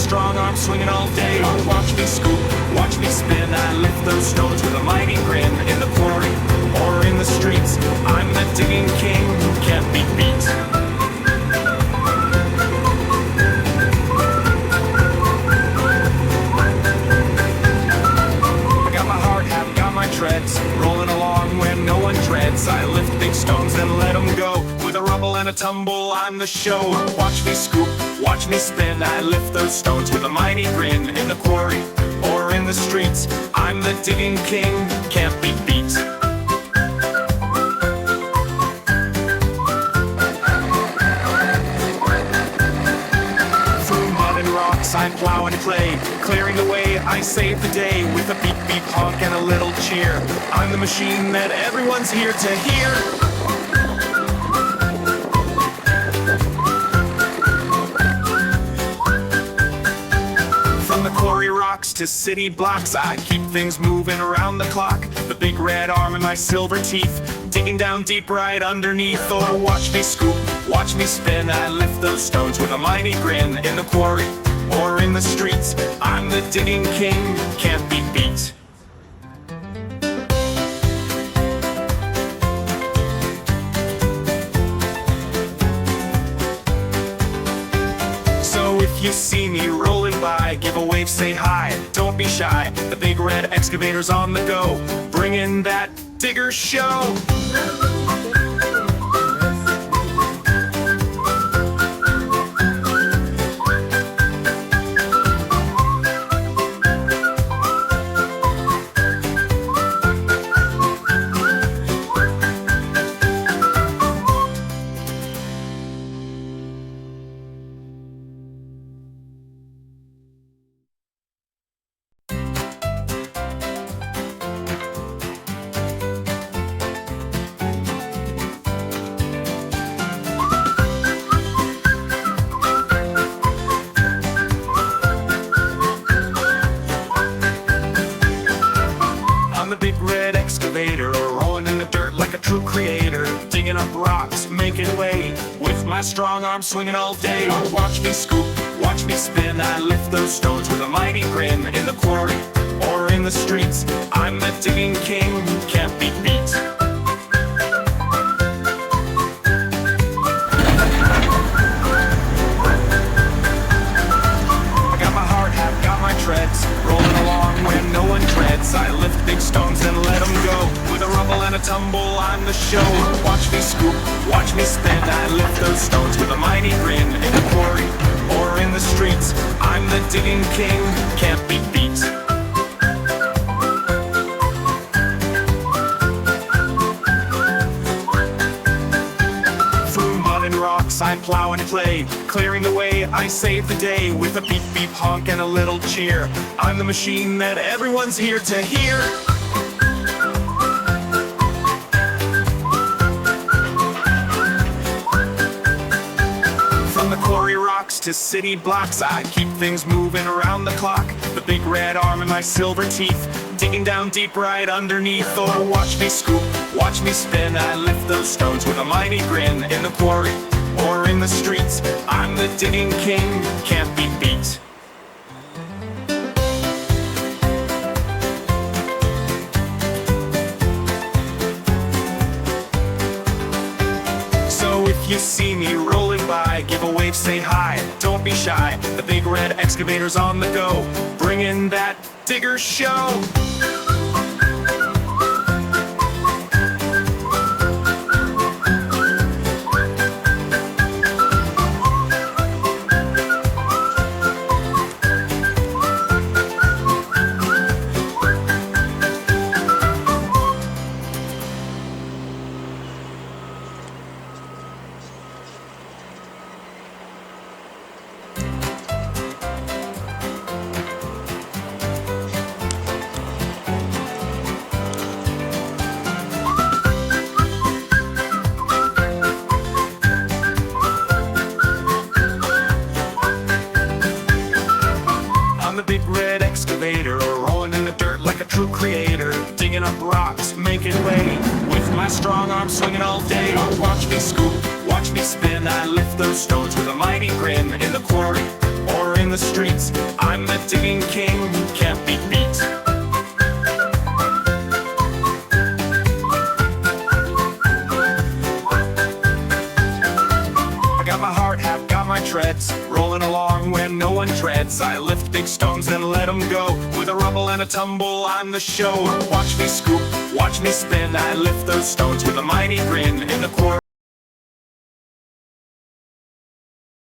strong arm swinging all day. Watch me scoop, watch me spin. I lift those stones with a mighty grin. In the quarry or in the streets, I'm the digging king who can't be beat. I got my heart, have got my treads, rolling along when no one treads. I lift big stones and let them go. With a rumble and a tumble, I'm the show. Watch me scoop, watch me spin. I lift those stones with a mighty grin. In the quarry or in the streets, I'm the digging king, can't be beat. Through mud and rocks I plow and play, clearing the way I save the day. With a beep beep honk and a little cheer, I'm the machine that everyone's here to hear. To city blocks, I keep things moving around the clock. The big red arm and my silver teeth, digging down deep right underneath. Oh, watch me scoop, watch me spin. I lift those stones with a mighty grin. In the quarry or in the streets, I'm the digging king, can't be beat. So if you see me rolling by, give a wave, say hi, don't be shy. The big red excavator's on the go, bringing that digger show. The big red excavator, rolling in the dirt like a true creator, digging up rocks, making way, with my strong arm swinging all day. Watch me scoop, watch me spin. I lift those stones with a mighty grin. In the quarry or in the streets, I'm the digging king who can't be beat. I got my heart, have got my treads, rolling along when no one treads. I lift big stones and let them go. With a rumble and a tumble, I'm the show. Watch me scoop, watch me spin. I lift those stones with a mighty grin. In the quarry or in the streets, I'm the digging king, can't be beat. Through mud and rocks I plow and play, clearing the way I save the day. With a beep beep honk and a little cheer, I'm the machine that everyone's here to hear. From the quarry rocks to city blocks, I keep things moving around the clock. The big red arm and my silver teeth, digging down deep right underneath. Oh, watch me scoop, watch me spin. I lift those stones with a mighty grin. In the quarry or in the streets, I'm the digging king, can't be beat. So if you see me rolling by, give a wave, say hi, don't be shy. The big red excavator's on the go, bringing that digger show. big red excavator, rolling in the dirt like a true creator, digging up rocks, making way, with my strong arm swinging all day. Watch me scoop, watch me spin, I lift those stones with a mighty grin, in the quarry or in the streets. I'm the digging king who can't be beat. I got my heart, have got my treads, rolling along where no one treads. I lift big stones and let them go. With a rumble and a tumble, I'm the show. Watch me scoop, watch me spin. I lift those stones with a mighty grin. In the quarry